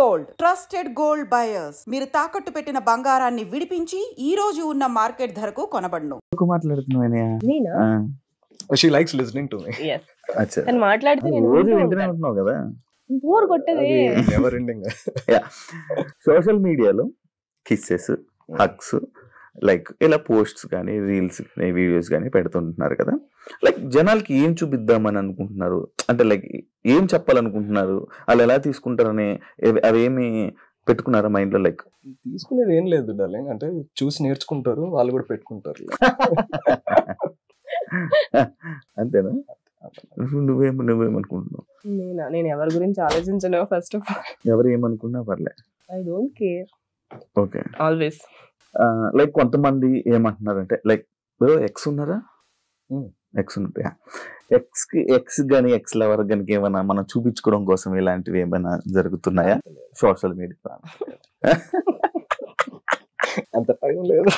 Gold, trusted gold buyers. మీరు తాకట్టు పెట్టిన బంగారాన్ని విడిపించి ఈ రోజు ఉన్న మార్కెట్ ధరకు కొనబడును. She likes listening to me. Yes. అచ్చా తను మాట్లాడితే నేను రోజు వింటూ వింటూనే ఉంటాను. ఉంటున్నావు కదా. బోర్ కొట్టేది. Never ending. సోషల్ మీడియాలో కిస్సెస్, హగ్స్, లైక్ ఇలా పోస్ట్స్ కానీ రీల్స్ కానీ వీడియోస్ కానీ పెడుతుంటున్నారు కదా. లైక్ జనాలకి ఏం చూపిద్దామని అనుకుంటున్నారు, అంటే లైక్ ఏం చెప్పాలనుకుంటున్నారు, వాళ్ళు ఎలా తీసుకుంటారని అవేమి పెట్టుకున్నారా మైండ్ లో? లైక్ తీసుకునేది ఏం లేదు డార్లింగ్, అంటే చూసి నేర్చుకుంటారు, వాళ్ళు కూడా పెట్టుకుంటారు. అంతేనా? నువ్వేమనుకుంటున్నావు? నేను ఎవరి గురించి ఆలోచించను. ఫస్ట్ ఆఫ్ ఆల్ ఎవరు ఏమనుకున్నా పర్లే, I don't care. Okay. Always like కొంతమంది ఏమంటున్నారంటే లైక్ ఎక్స్ ఉన్నారా, ఎక్స్ ఉంటే ఎక్స్ కానీ ఎక్స్ లవర్ కానీ ఏమైనా మనం చూపించుకోవడం కోసం ఇలాంటివి ఏమైనా జరుగుతున్నాయా సోషల్ మీడియా? అంత టైం లేదు.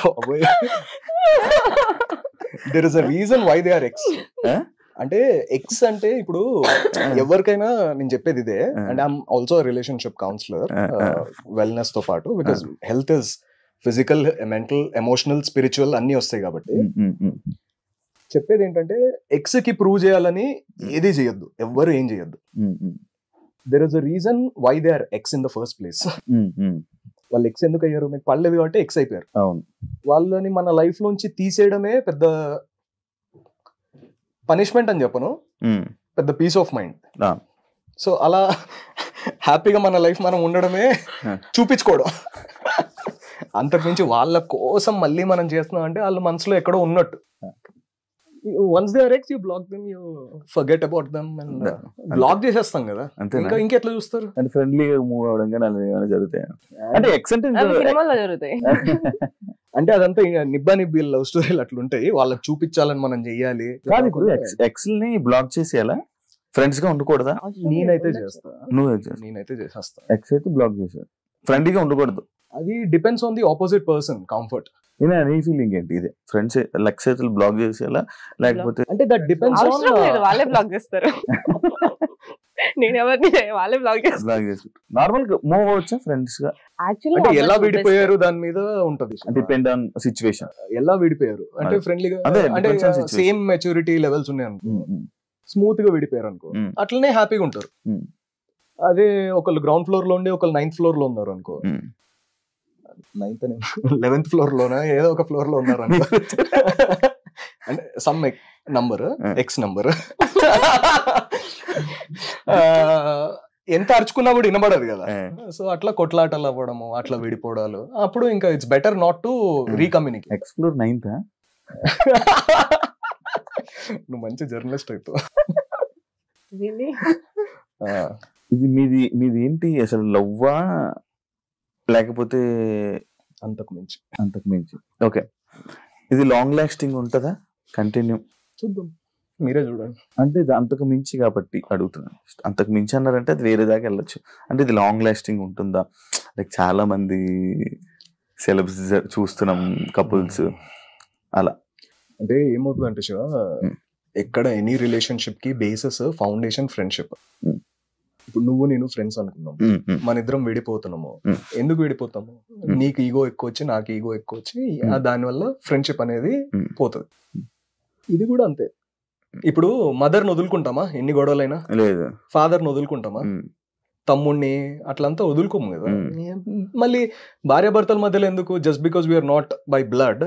There is a reason why they are ex. అంటే ఎక్స్ అంటే ఇప్పుడు ఎవరికైనా నేను చెప్పేది ఇదే. And I'm also relationship counsellor wellness తో పాటు, because health is physical, mental, emotional, spiritual అన్ని వస్తాయి కాబట్టి చెప్పేది ఏంటంటే ఎక్స్ కి ప్రూవ్ చేయాలని ఏది చేయొద్దు, ఎవ్వరు ఏం చేయొద్దు. There is a reason why they are ex in the first place. వాళ్ళు ఎక్స్ ఎందుకు అయ్యారు? మీకు పడలేదు కాబట్టి ఎక్స్ అయిపోయారు. వాళ్ళని మన లైఫ్ లోంచి తీసేయడమే పెద్ద పనిష్మెంట్ అని చెప్పను, పెద్ద పీస్ ఆఫ్ మైండ్. సో అలా హ్యాపీగా మన లైఫ్ మనం ఉండడమే చూపించుకోవడం. అంతకుమించి వాళ్ళ కోసం మళ్ళీ మనం చేస్తున్నాం అంటే వాళ్ళ మనసులో ఎక్కడో ఉన్నట్టు. Once they are ex, you block them, you forget about them and block చేసేస్తాం కదా. ఇంకెట్లా చూస్తారు? అంటే ఫ్రెండ్లీగా మూవ్ అవడం కానీ అలా ఏమైనా జరుగుతాయి అంటే ఎక్స్ అంటే సినిమాల్లో జరుగుతాయి. అంటే అదంతా నిబ్బా నిబ్బి లవ్ స్టోరీలు అట్లుంటాయి, వాళ్ళకి చూపించాలని మనం చెయ్యాలి. కాదు ఇప్పుడు ఎక్స్ ని బ్లాక్ చేసేయాలా, ఫ్రెండ్స్ గా ఉండకూడదా? నేనైతే చేస్తా, నేనైతే చేసేస్తా. ఎక్స్ అయితే బ్లాక్ చేసారు, ఫ్రెండ్లీగా ఉండకూడదు. అది depends on the opposite person comfort. నీ ఫీలింగ్ ఏంటి? ఇది ఫ్రెండ్స్ లెక్స్ అయితే బ్లాక్ చేసేయాలా లేకపోతే? అంటే దట్ డిపెండ్స్ ఆన్, వాళ్ళే బ్లాక్ చేస్తారు. నేను ఎవరిని వాళ్ళే బ్లాక్ చేస్తారు. నార్మల్ గా మూవ్ అవ్వచ్చా ఫ్రెండ్స్ గా? అంటే ఎలా విడిపోయారు దాని మీద ఉంటది, డిపెండ్ ఆన్ సిచ్యువేషన్. ఎలా విడిపోయారు అంటే ఫ్రెండ్లీగా, అంటే సేమ్ మెచ్యూరిటీ లెవెల్స్ ఉన్నాయి అనుకో, స్మూత్ గా విడిపోయారు అనుకో, అట్లనే హ్యాపీగా ఉంటారు. అదే ఒకళ్ళు గ్రౌండ్ ఫ్లోర్ లో ఉండి ఒకళ్ళు 9th ఫ్లోర్ లో ఉన్నారు అనుకో, 11th ఫ్లోర్ లోనా ఏదో ఒక ఫ్లోర్ లో ఉన్నారు అనుకో, అంటే సమ్ నంబర్, ఎక్స్ నంబర్, ఎంత అరుచుకున్నా కూడా వినబడదు కదా. సో అట్లా కొట్లాటలు అవ్వడము, అట్లా విడిపోవడాలు, అప్పుడు ఇంకా it's better not to recommunicate. X floor 9th. నువ్వు మంచి జర్నలిస్ట్ అయిపో. ఇది మీది ఏంటి అసలు, లవ్వా లేకపోతే అంతకు మించి? ఓకే, ఇది లాంగ్ లాస్టింగ్ ఉంటుందా, కంటిన్యూ? చూద్దాం, మీరే చూడండి. అంటే ఇది అంతకు మించి కాబట్టి అడుగుతున్నాను. అంతకు మించి అన్నారంటే అది వేరే దాకా వెళ్ళొచ్చు. అంటే ఇది లాంగ్ లాస్టింగ్ ఉంటుందా? లైక్ చాలా మంది సెలబ్స్ చూస్తున్నాం, కపుల్స్ అలా. అంటే ఏమవుతుందంటే శివ, ఎక్కడ ఎనీ రిలేషన్షిప్ కి బేసిస్ ఫౌండేషన్ ఫ్రెండ్షిప్. ఇప్పుడు నువ్వు నేను ఫ్రెండ్స్ అనుకున్నాం, మన ఇద్దరం విడిపోతున్నాము. ఎందుకు విడిపోతాము? నీకు ఈగో ఎక్కువ వచ్చి నాకు ఈగో ఎక్కువ వచ్చి దానివల్ల ఫ్రెండ్షిప్ అనేది పోతుంది. ఇది కూడా అంతే. ఇప్పుడు మదర్ని వదులుకుంటామా ఎన్ని గొడవలైనా? లేదు. ఫాదర్ని వదులుకుంటామా? తమ్ముడిని అట్లంతా వదులుకోము కదా. మళ్ళీ భార్యాభర్తల మధ్యలో ఎందుకు? Just because we're not by blood,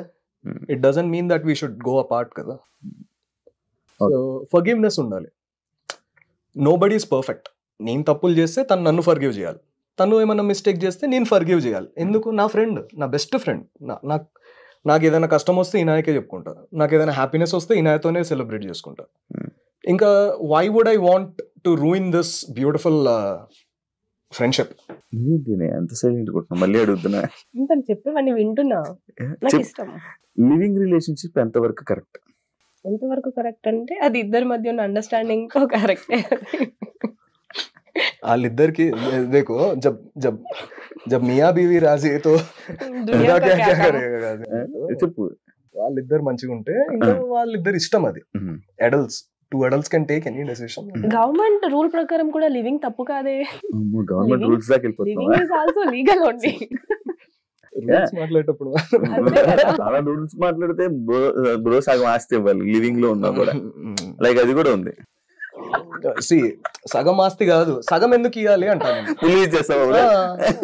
it doesn't mean that we should go apart కదా. సో ఫర్గివ్నెస్ ఉండాలి. Nobody is perfect. నేను తప్పులు చేస్తే తను నన్ను ఫర్గివ్ చేయాలి, తను ఏమైనా మిస్టేక్ చేస్తే నేను ఫర్గివ్ చేయాలి. ఎందుకు? నా ఫ్రెండ్, నా బెస్ట్ ఫ్రెండ్. నాకు ఏదైనా కష్టం వస్తే ఈనాయకే చెప్పుకుంటా, నాకు ఏదైనా హ్యాపీనెస్ వస్తే ఈనాయతోనే సెలబ్రేట్ చేసుకుంటా. ఇంకా why would I want to ruin this beautiful friendship? ఎంత సైలెంట్ కొట్టినా మళ్ళీ అడుగుతున్నా. చెప్పేవన్నీ వింటున్నా. నాకు ఇష్టం. లివింగ్ రిలేషన్షిప్ ఎంతవరకు కరెక్ట్? ఎంతవరకు కరెక్ట్ అంటే అది ఇద్దరి మధ్య ఉన్న అండర్స్టాండింగ్ కరెక్టే. వాళ్ళిద్దరికి దేకో జబ్ జబ్ జబ్ మియా బీవీ రాజీ తో చెప్పు, వాళ్ళిద్దరు మంచిగా ఉంటే ఇంకా వాళ్ళిద్దరు ఇష్టం. అది adults 2 adults can take any decision. Government rule ప్రకారం కూడా లివింగ్ తప్పు కాదే. గవర్నమెంట్ రూల్స్ దాకా living is also legal only. Rules మాట్లాడేటప్పుడు చాలా రూల్స్ మాట్లాడితే బ్రో సగం ఆస్తి ఇవ్వాలి లివింగ్ లో ఉన్నా కూడా, లైక్ అది కూడా ఉంది. సగం ఆస్తి కాదు, సగం ఎందుకు ఇవ్వాలి అంటాను.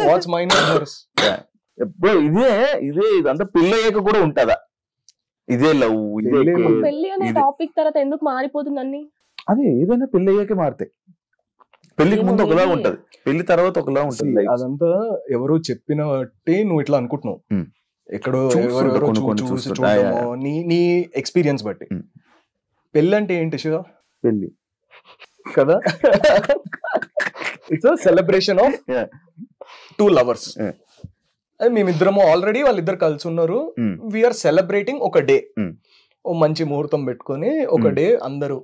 వాట్స్ మైన్ ఎప్పుడు ఇదే ఇదంతా పెళ్లి అయ్యాక కూడా ఉంటదా? ఇదే లవ్, పెళ్లి అనే టాపిక్ తర్వాత ఎందుకు మారిపోతుంది అన్ని? అదే ఏదైనా పెళ్లి అయ్యాకే మారుతాయి. పెళ్లికి ముందు ఒకలా ఉంటది, పెళ్లి తర్వాత ఒకలా ఉంటది. అదంతా ఎవరో చెప్పిన బట్టి నువ్వు ఇట్లా అనుకుంటున్నావు, ఎక్కడో నీ ఎక్స్పీరియన్స్ బట్టి. పెళ్లి అంటే ఏంటి శివ? పెళ్లి కదా, ఇట్స్ సెలబ్రేషన్ ఆఫ్ 2 lovers. మేమిద్దరము ఆల్రెడీ వాళ్ళిద్దరు కలిసి ఉన్నారు, వీఆర్ సెలబ్రేటింగ్ ఒక డే, ఓ మంచి ముహూర్తం పెట్టుకొని ఒక డే అందరూ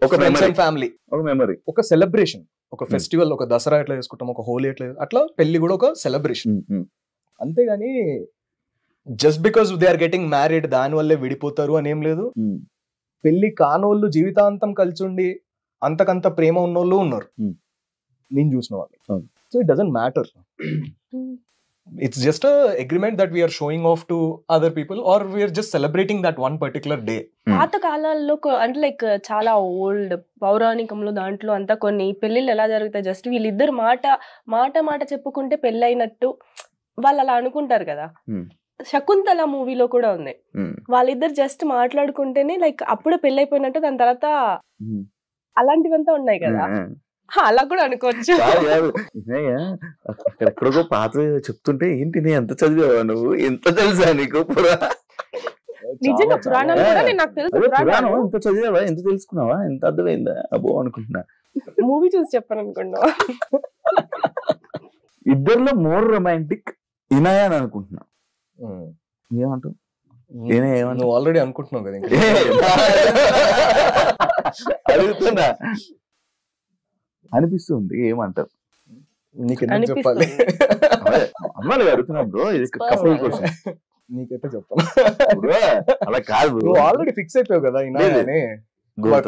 ఫ్యామిలీ, ఒక మెమరీ, ఒక సెలబ్రేషన్, ఒక ఫెస్టివల్, ఒక దసరా ఎట్లా చేసుకుంటాం, ఒక హోలీ ఎట్లా, అట్లా పెళ్లి కూడా ఒక సెలబ్రేషన్. అంతేగాని just because they are getting married దాని వల్లే విడిపోతారు అని ఏం లేదు. పెళ్లి కానోళ్ళు జీవితాంతం కలిసి ఉండి అంతకంత ప్రేమ ఉన్నోళ్ళు ఉన్నారు, నేను చూసిన వాళ్ళు. So it doesn't matter, it's just a agreement that we are showing off to other people, or we are just celebrating that one particular day. పాత కాలాల్లో అంటే లైక్ చాలా ఓల్డ్ పౌరాణికంలో దాంట్లో అంతా కొన్ని పెళ్లిళ్ళు ఎలా జరుగుతాయి, జస్ట్ వీళ్ళిద్దరు మాట చెప్పుకుంటే పెళ్లి అయినట్టు వాళ్ళు అలా అనుకుంటారు కదా. శకుంతల మూవీలో కూడా ఉంది, వాళ్ళిద్దరు జస్ట్ మాట్లాడుకుంటేనే లైక్ అప్పుడే పెళ్లి అయిపోయినట్టు, దాని తర్వాత అలాంటివంతా ఉన్నాయి కదా, అలా కూడా అనుకోవచ్చు. ఎక్కడికో పాత చెప్తుంటే ఏంటి ఎంత చదివావా నువ్వు, ఎంత తెలుసా నీకు నిజంగా పురాణాలు కూడా నాకు తెలుసు. పురాణం ఎంత చదివావా, ఎంత తెలుసుకున్నావా, ఎంత అర్థమైందా అబ్బో అనుకుంటున్నా. మూవీ చూసి చెప్పాను అనుకున్నా. ఇద్దరిలో మోర్ రొమాంటిక్ ఇనాయా అని అనుకుంటున్నా. ఏమంటావు? నువ్వు ఆల్రెడీ అనుకుంటున్నావు కదా, అడుగుతున్నా అనిపిస్తుంది. ఏమంటారు? చెప్పాలి అమ్మాయి అడుగుతున్నా బ్రో, ఇది కపుల్ క్వశ్చన్. నీకైతే చెప్పాలి, అలా కాదు. నువ్వు ఆల్రెడీ ఫిక్స్ అయిపోయావు కదా ఇనాయనే,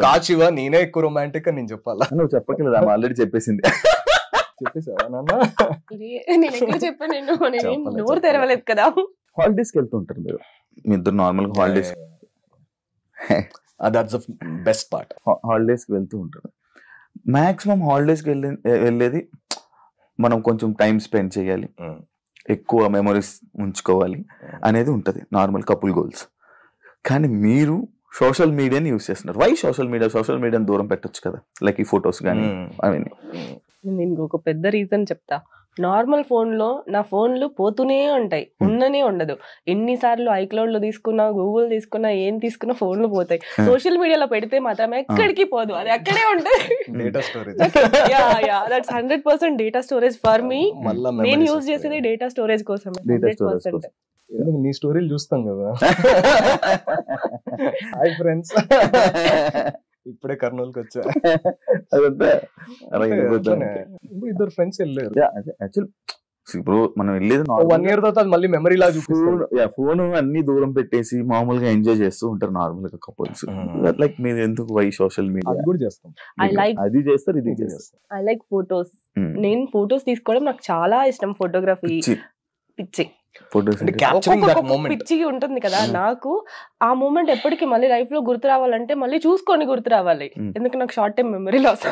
కాచివా నేనే ఎక్కువ రొమాంటిక్ అని నేను చెప్పాలా? నువ్వు చెప్పట్లేదు, ఆమె ఆల్రెడీ చెప్పేసింది. చెప్పేసావా నాన్న? నేను ఎక్కడ చెప్పాను, నోరు తెరవలేదు కదా. హాలిడేస్ కి వెళ్తుంటారు మీరు, మీ ఇద్దరు normal holidays, that's the best part. Holidays కి వెళ్తూ ఉంటారు. మాక్సిమం హాలిడేస్ కి వెళ్ళేది మనం కొంచెం టైం స్పెండ్ చేయాలి, ఎక్కువ మెమరీస్ ఉంచుకోవాలి అనేది ఉంటది నార్మల్ కపుల్ గోల్స్. కానీ మీరు సోషల్ మీడియాని యూజ్ చేస్తున్నారు. వై సోషల్ మీడియాని దూరం పెట్టొచ్చు కదా, లైక్ ఈ ఫొటోస్ కానీ అవన్నీ. నేను ఒక పెద్ద రీజన్ చెప్తా. నార్మల్ నా ఫోన్లు పోతూనే ఉంటాయి, ఉండనే ఉండదు. ఎన్నిసార్లు ఐక్లౌడ్ లో తీసుకున్నా, గూగుల్ తీసుకున్నా, ఏం తీసుకున్నా ఫోన్లు పోతాయి. సోషల్ మీడియాలో పెడితే మాత్రం ఎక్కడికి పోదు, అది అక్కడే ఉంటది. Data storage, that's 100% data storage for me. నేను యూజ్ చేసేది డేటా స్టోరేజ్ కోసమే 100%. నీ స్టోరీలు చూస్తాం కదా. హాయ్ ఫ్రెండ్స్, ఇప్పుడే కర్నూలుకి వచ్చా. ఇద్దరు ఫ్రెండ్స్ వెళ్ళారు. ఇప్పుడు మనం వెళ్ళేది 1 year తర్వాత మళ్ళీ మెమరీ లా చూపిస్తారు. ఫోన్ అన్ని దూరం పెట్టేసి మామూలుగా ఎంజాయ్ చేస్తూ ఉంటారు నార్మల్ గా కపుల్స్. లైక్ మీరు ఎందుకు వై సోషల్ మీడియా అది కూడా చేస్తాం, అది చేస్తారు, ఇది చేస్తారు. I like photos. నేను ఫోటోస్ తీసుకోవడం నాకు చాలా ఇష్టం. ఫోటోగ్రఫీ పిచ్చి, పిచ్చిగా ఉంటుంది కదా. నాకు ఆ మూమెంట్ ఎప్పటికీ మళ్ళీ లైఫ్ లో గుర్తు రావాలంటే మళ్ళీ చూసుకొని గుర్తు రావాలి. ఎందుకంటే నాకు షార్ట్ టైం మెమరీ లాస్,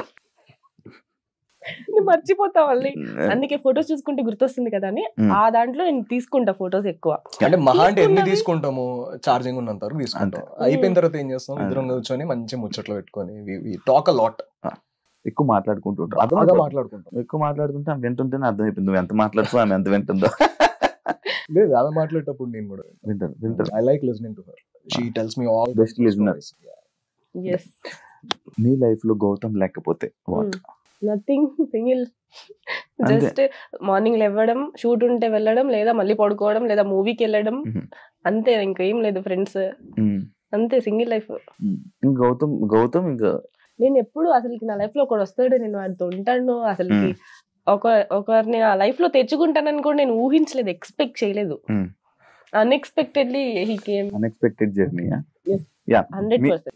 మర్చిపోతా మళ్ళీ. అందుకే ఫొటోస్ చూసుకుంటే గుర్తొస్తుంది కదా అని ఆ దాంట్లో నేను తీసుకుంటా ఫొటోస్ ఎక్కువ. అంటే మహా అంటే ఎన్ని తీసుకుంటాము, ఛార్జింగ్ ఉన్నంత వరకు తీసుకుంటాం. అయిపోయిన తర్వాత ఏం చేస్తాం, ఇద్దరం కూర్చొని మంచి ముచ్చట్లు పెట్టుకొని టాక్ అ లాట్. ఎక్కువ మాట్లాడుకుంటుంటాం, ఎక్కువ మాట్లాడుతుంటే ఆమె వింటుంటేనే అర్థమైపోయింది నువ్వు ఎంత మాట్లాడుతావు, ఆమె ఎంత వింటుందో. లేదు, ఆమె మాట్లాడేటప్పుడు నేను కూడా వింటాను. I like listening to her. She tells me all best listeners. నీ లైఫ్ లో గౌతమ్ లేకపోతే what? Nothing, single. Just morning లేవడం, షూట్ ఉంటే వెళ్ళడం, లేదా మళ్ళీ పడుకోవడం, లేదా మూవీకి వెళ్ళడం, అంతే. ఇంకేం లేదు. ఫ్రెండ్స్ అంతే, సింగిల్ లైఫ్. గౌతమ్ ఇంకా నేను ఎప్పుడు అసలుకి నా లైఫ్ లో ఒకడు వస్తాడు, నేను వాడితో ఉంటాను, అసలుకి ఒకరిని ఆ లైఫ్ లో తెచ్చుకుంటానని కూడా నేను ఊహించలేదు, ఎక్స్పెక్ట్ చేయలేదు. Unexpectedly he came. Unexpected journey.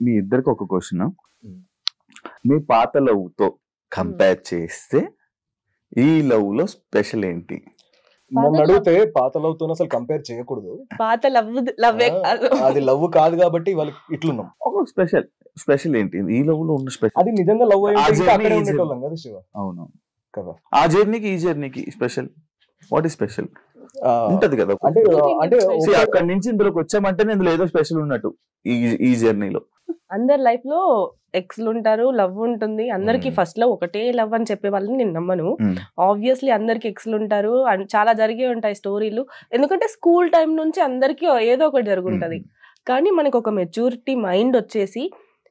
మీ ఇద్దరికి ఒక క్వశ్చన్. మీ పాత లవ్ తో కంపేర్ చేస్తే ఈ లవ్ లో స్పెషల్ ఏంటి? నన్ను అడిగితే పాత లవ్ తో అసలు కంపేర్ చేయకూడదు. పాత లవ్ అది లవ్ కాదు కాబట్టి వాళ్ళకి ఇట్లున్నాం. ఒక స్పెషల్ ఏంటి ఈ లవ్ లో ఉన్న స్పెషల్? అది నిజంగా లవ్ అక్కడే ఉండేటోళ్ళం కదా శివ. అవును కదా. ఆ జర్నీకి ఈ జర్నీకి స్పెషల్ వాట్ ఈస్ స్పెషల్ ఉంటది కదా. అంటే అక్కడి నుంచి ఇందులోకి వచ్చామంటే ఇందులో ఏదో స్పెషల్ ఉన్నట్టు ఈ జర్నీలో. అందరి లైఫ్ లో ఎక్స్లు ఉంటారు, లవ్ ఉంటుంది. అందరికి ఫస్ట్ లో ఒకటే లవ్ అని చెప్పే వాళ్ళని నేను నమ్మను. ఆబ్వియస్లీ అందరికి ఎక్స్లు ఉంటారు, చాలా జరిగే ఉంటాయి స్టోరీలు. ఎందుకంటే స్కూల్ టైం నుంచి అందరికి ఏదో ఒకటి జరుగుంటది. కానీ మనకు ఒక మెచ్యూరిటీ మైండ్ వచ్చేసి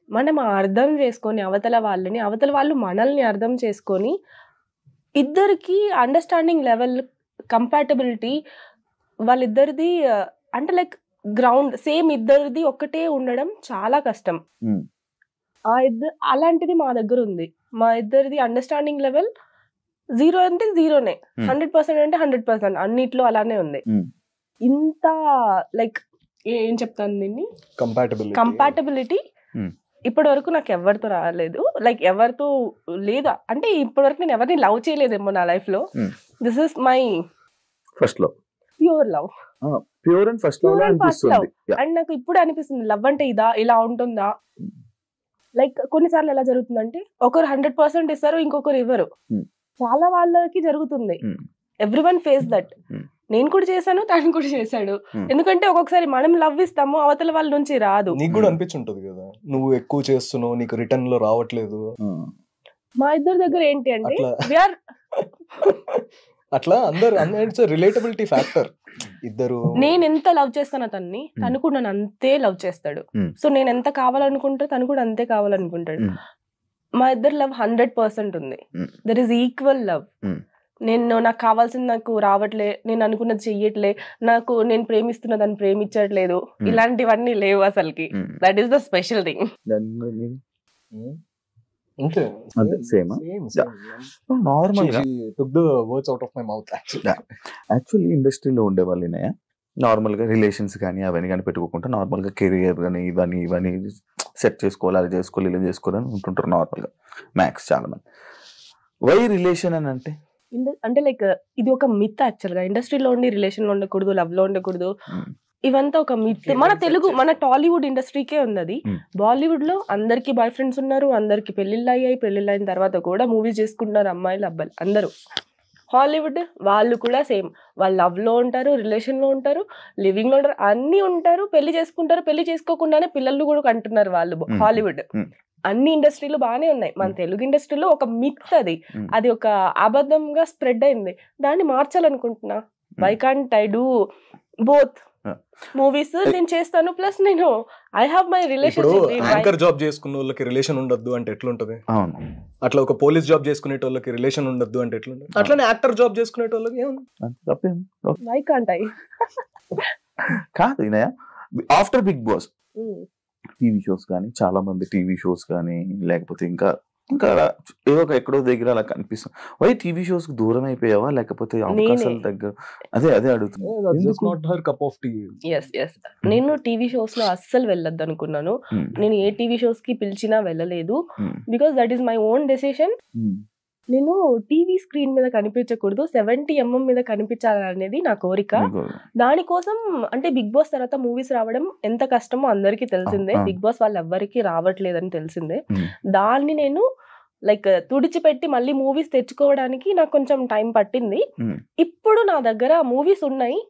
మనం అర్థం చేసుకొని అవతల వాళ్ళు మనల్ని అర్థం చేసుకొని ఇద్దరికి అండర్స్టాండింగ్ లెవెల్, కంపాటబిలిటీ వాళ్ళిద్దరిది అంటే లైక్ గ్రౌండ్ సేమ్ ఇద్దరిది ఒకటే ఉండడం చాలా కష్టం. అలాంటిది మా దగ్గర ఉంది. మా ఇద్దరిది అండర్స్టాండింగ్ లెవెల్ 0 అంటే 0నే, 100% అంటే 100%, అన్నిట్లో అలానే ఉంది. ఇంత లైక్ ఏం చెప్తాను దీన్ని, కంపాటబిలిటీ ఇప్పటి వరకు నాకు ఎవరితో రాలేదు. లైక్ ఎవరితో లేదా అంటే ఇప్పటి వరకు నేను ఎవరిని లవ్ చేయలేదేమో నా లైఫ్ లో. This is my first love, pure love, pure and first love. And నాకు ఇప్పుడు అనిపిస్తుంది లవ్ అంటే ఇలా ఉంటుందా. లైక్ కొన్నిసార్లు ఎలా జరుగుతుందంటే ఒకరు 100% ఇస్తారు, ఇంకొకరు ఇవ్వరు. చాలా వాళ్ళకి జరుగుతుంది. Everyone face that. నేను కూడా చేశాను, తను కూడా చేశాడు. ఎందుకంటే ఒక్కొక్కసారి మనం లవ్ ఇస్తాము, అవతల వాళ్ళ నుంచి రాదు. నీకు కూడా అనిపించుంటది కదా నువ్వు ఎక్కువ చేస్తున్నావు, నీకు రిటర్న్ లో రావట్లేదు. మా ఇద్దరి దగ్గర ఏంటి అంటే అట్లా అందరు ఇట్స్ రిలేటబిలిటీ ఫ్యాక్టర్. ఇద్దరు నేను ఎంత లవ్ చేస్తాను అతన్ని, తను కూడా నన్ను అంతే లవ్ చేస్తాడు. సో నేను ఎంత కావాలనుకుంటా తను కూడా అంతే కావాలనుకుంటాడు. మా ఇద్దరు లవ్ 100% ఉంది. There is equal love. నాకు కావాల్సింది నాకు రావట్లే, నేను అనుకున్నది చెయ్యట్లే, నేను ప్రేమిస్తున్న దాన్ని ప్రేమించట్లేదు, ఇలాంటివన్నీ లేవు అసలుకి. That is the special thing. Actually ఇండస్ట్రీలో ఉండే వాళ్ళనే నార్మల్ గా రిలేషన్స్ కానీ అవన్నీ కానీ పెట్టుకోకుండా నార్మల్ గా కెరియర్ కానీ ఇవన్నీ సెట్ చేసుకోవాలి, అది చేసుకోవాలి, ఇలా చేసుకోవాలని ఉంటుంటారు నార్మల్ గా మ్యాక్స్ చాలా మంది. వై రిలేషన్ అని అంటే లైక్ ఇది ఒక మిత్ యాక్చువల్ గా. ఇండస్ట్రీలో ఉండి రిలేషన్ లో ఉండకూడదు, లవ్ లో ఉండకూడదు, ఇవంతా ఒక మిత్. మన టాలీవుడ్ ఇండస్ట్రీకే ఉంది అది. బాలీవుడ్ లో అందరికి బాయ్ ఫ్రెండ్స్ ఉన్నారు, అందరికి పెళ్లిళ్ళు అయ్యాయి, పెళ్లిళ్ళు అయిన తర్వాత కూడా మూవీస్ చేసుకుంటున్నారు అమ్మాయిలు అబ్బాయిలు అందరూ. హాలీవుడ్ వాళ్ళు కూడా సేమ్, వాళ్ళు లవ్ లో ఉంటారు, రిలేషన్ లో ఉంటారు, లివింగ్ లో ఉంటారు, అన్ని ఉంటారు, పెళ్లి చేసుకుంటారు, పెళ్లి చేసుకోకుండానే పిల్లలు కూడా కంటున్నారు వాళ్ళు. హాలీవుడ్ అన్ని ఇండస్ట్రీలు బాగానే ఉన్నాయి. మన తెలుగు ఇండస్ట్రీలో ఒక మిత్ అది ఒక అబద్ధంగా స్ప్రెడ్ అయింది. దాన్ని మార్చాలనుకుంటున్నా. Why can't I do both? Movies నేను చేస్తాను, ప్లస్ నేను I have my relationship. Anchor job చేసుకున్న వాళ్ళకి రిలేషన్ ఉండద్దు అంటే ఎట్లుంటది? అట్లా ఒక పోలీస్ జాబ్ చేసుకునే వాళ్ళకి రిలేషన్ ఉండద్దు అంటే ఎట్లుంటది? అట్లానే యాక్టర్ జాబ్ చేసుకునే వాళ్ళకి వై కాంట్ ఐ? కాదు, after Bigg Boss TV shows కానీ చాలా మంది టీవీ షోస్ కానీ లేకపోతే ఇంకా ఏదో ఎక్కడో దగ్గర అలా కనిపిస్తుంది. వై టీవీ షోస్ కి దూరం అయిపోయావా లేకపోతే అవకాశాల దగ్గర? అదే అడుగుతున్నా. నేను టీవీ షోస్ లో అస్సలు వెళ్ళొద్దు అనుకున్నాను. నేను ఏ టీవీ షోస్ కి పిలిచినా వెళ్ళలేదు. Because that is my own decision. నేను టీవీ స్క్రీన్ మీద కనిపించకూడదు, 70mm మీద కనిపించాలనేది నా కోరిక. దానికోసం అంటే బిగ్ బాస్ తర్వాత మూవీస్ రావడం ఎంత కష్టమో అందరికీ తెలిసిందే. బిగ్ బాస్ వాళ్ళు ఎవ్వరికి రావట్లేదని తెలిసిందే. దాన్ని నేను లైక్ తుడిచిపెట్టి మళ్ళీ మూవీస్ తెచ్చుకోవడానికి నాకు కొంచెం టైం పట్టింది. ఇప్పుడు నా దగ్గర మూవీస్ ఉన్నాయి.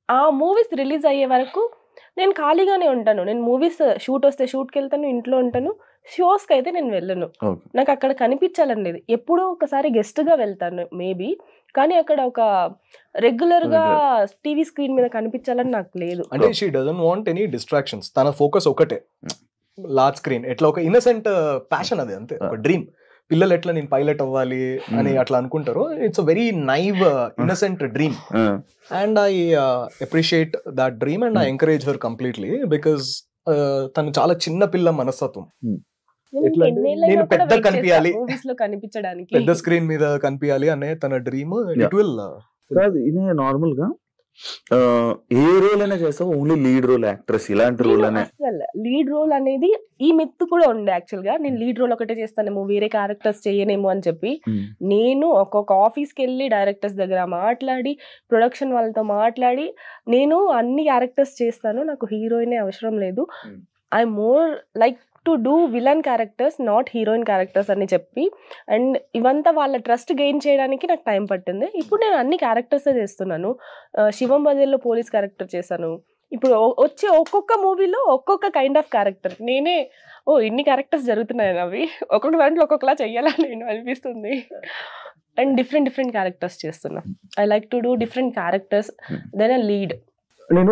ఆ మూవీస్ రిలీజ్ అయ్యే వరకు నేను ఖాళీగానే ఉంటాను. నేను మూవీస్ షూట్ వస్తే షూట్కి వెళ్తాను, ఇంట్లో ఉంటాను. షోస్ కి అయితే నేను వెళ్ళను. నాకు అక్కడ కనిపించాలనేది. ఎప్పుడో ఒకసారి గెస్ట్ గా వెళ్తాను మేబీ, కానీ అక్కడ ఒక రెగ్యులర్ గా టీవీ స్క్రీన్ మీద కనిపించాలని నాకు లేదు. అంటే she doesn't want any distractions. తన ఫోకస్ ఒకటే, లార్జ్ స్క్రీన్. ఎట్లా ఒక ఇన్నసెంట్ ప్యాషన్ అది, అంతే. ఒక డ్రీమ్. పిల్లలు ఎట్లా నేను పైలట్ అవ్వాలి అని అట్లా అనుకుంటారు. It's a very naive innocent dream, and I appreciate that dream and I encourage her completely. Because తను చాలా చిన్న పిల్ల మనస్తత్వం. నేను పెద్ద కనిపించాలి, పెద్ద స్క్రీన్ మీద కనిపించాలి అనే తన డ్రీమ్. ఇట్ విల్ కాదు, నార్మల్ గా ఏ రోల్ అయినా చేస్తావు, ఓన్లీ లీడ్ రోల్ యాక్ట్రెస్ ఇలాంటి రోల్ అనే? అసలు లీడ్ రోల్ అనేది ఈ మిత్ కూడా ఉండే యాక్చువల్ గా, నేను లీడ్ రోల్ ఒకటే చేస్తానేమో వేరే క్యారెక్టర్స్ చేయనేమో అని చెప్పి. నేను ఒక్కొక్క ఆఫీస్కి వెళ్ళి డైరెక్టర్స్ దగ్గర మాట్లాడి, ప్రొడక్షన్ వాళ్ళతో మాట్లాడి, నేను అన్ని క్యారెక్టర్స్ చేస్తాను, నాకు హీరోయిన్ అవసరం లేదు, I more like to do villain characters, not heroine characters అని చెప్పి. అండ్ ఇవంతా వాళ్ళ ట్రస్ట్ గెయిన్ చేయడానికి నాకు టైం పట్టింది. ఇప్పుడు నేను అన్ని క్యారెక్టర్స్ చేస్తున్నాను. శివం బజల్లో పోలీస్ క్యారెక్టర్ చేశాను. ఇప్పుడు వచ్చే ఒక్కొక్క మూవీలో ఒక్కొక్క కైండ్ ఆఫ్ క్యారెక్టర్ నేనే, ఇన్ని క్యారెక్టర్స్ జరుగుతున్నాయి అవి, ఒక్కొక్క దాంట్లో ఒక్కొక్కలా చెయ్యాలని నేను అనిపిస్తుంది. అండ్ డిఫరెంట్ క్యారెక్టర్స్ చేస్తున్నా. I like to do different characters then a lead. నేను